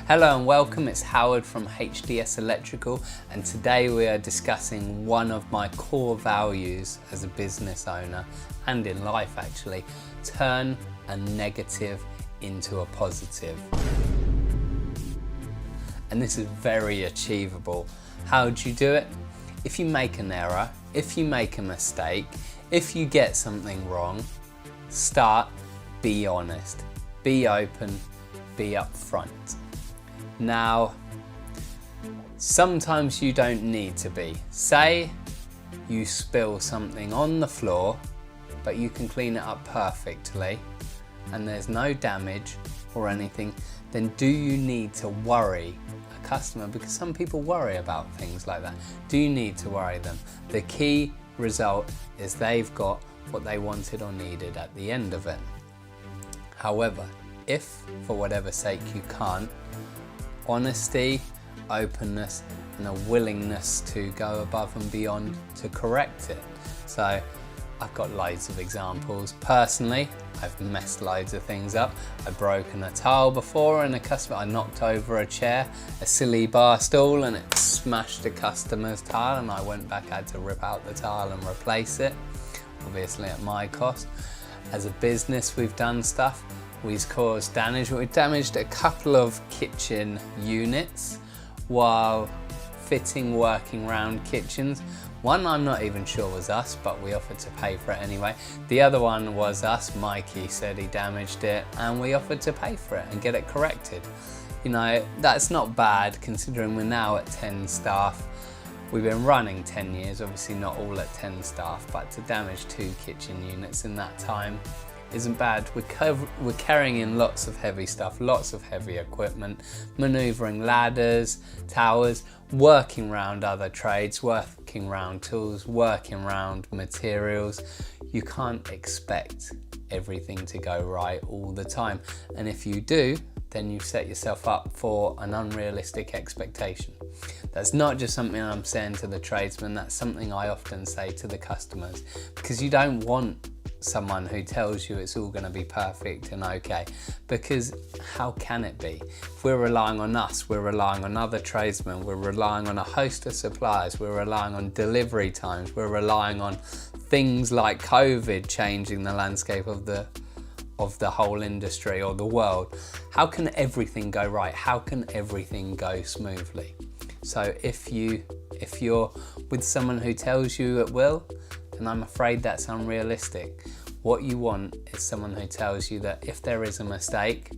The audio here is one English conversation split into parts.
Hello and welcome, it's Howard from HDS Electrical, and today we are discussing one of my core values as a business owner and in life actually: turn a negative into a positive. And this is very achievable. How do you do it? If you make an error, if you make a mistake, if you get something wrong, be honest, be open, be upfront. Now, sometimes you don't need to be. Say you spill something on the floor, but you can clean it up perfectly and there's no damage or anything, then do you need to worry a customer? Because some people worry about things like that. Do you need to worry them? The key result is they've got what they wanted or needed at the end of it. However, if for whatever sake you can't, honesty, openness, and a willingness to go above and beyond to correct it. So I've got loads of examples. Personally, I've messed loads of things up. I've broken a tile before and I knocked over a chair, a silly bar stool, and it smashed a customer's tile, and I went back, had to rip out the tile and replace it, obviously at my cost. As a business, we've done stuff. We've caused damage. We've damaged a couple of kitchen units while fitting working round kitchens. One I'm not even sure was us, but we offered to pay for it anyway. The other one was us. Mikey said he damaged it and we offered to pay for it and get it corrected. You know, that's not bad considering we're now at 10 staff. We've been running 10 years, obviously not all at 10 staff, but to damage 2 kitchen units in that time isn't bad. We're carrying in lots of heavy stuff, lots of heavy equipment, manoeuvring ladders, towers, working around other trades, working around tools, working around materials. You can't expect everything to go right all the time. And if you do, then you set yourself up for an unrealistic expectation. That's not just something I'm saying to the tradesmen, that's something I often say to the customers, because you don't want someone who tells you it's all going to be perfect and okay, because how can it be? If we're relying on us, we're relying on other tradesmen, we're relying on a host of suppliers, we're relying on delivery times, we're relying on things like COVID changing the landscape of the whole industry or the world. How can everything go right? How can everything go smoothly? So if you're with someone who tells you it will, then I'm afraid that's unrealistic. What you want is someone who tells you that if there is a mistake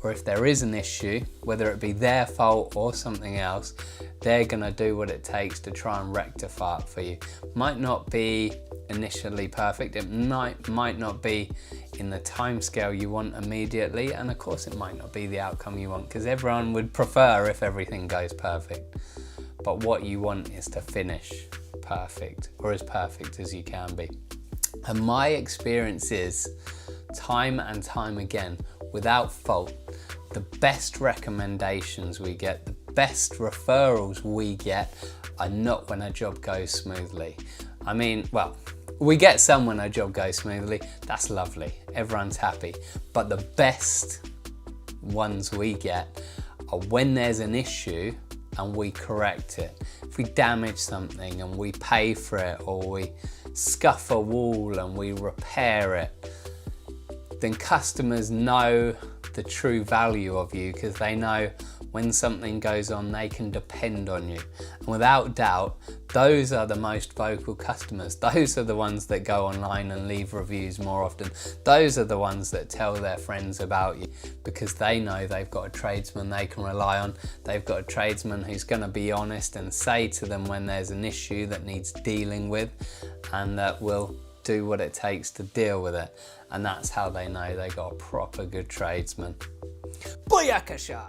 or if there is an issue, whether it be their fault or something else, they're gonna do what it takes to try and rectify it for you. Might not be initially perfect, it might not be in the timescale you want immediately, and of course it might not be the outcome you want, because everyone would prefer if everything goes perfect. But what you want is to finish perfect, or as perfect as you can be. And my experience is, time and time again, without fault, the best recommendations we get, the best referrals we get are not when a job goes smoothly. I mean, well, we get some when a job goes smoothly, that's lovely, everyone's happy. But the best ones we get are when there's an issue and we correct it. If we damage something and we pay for it, or we scuff a wall and we repair it, then customers know the true value of you, because they know when something goes on, they can depend on you. And without doubt, those are the most vocal customers. Those are the ones that go online and leave reviews more often. Those are the ones that tell their friends about you, because they know they've got a tradesman they can rely on. They've got a tradesman who's gonna be honest and say to them when there's an issue that needs dealing with, and that will do what it takes to deal with it. And that's how they know they got a proper good tradesman. Booyakasha!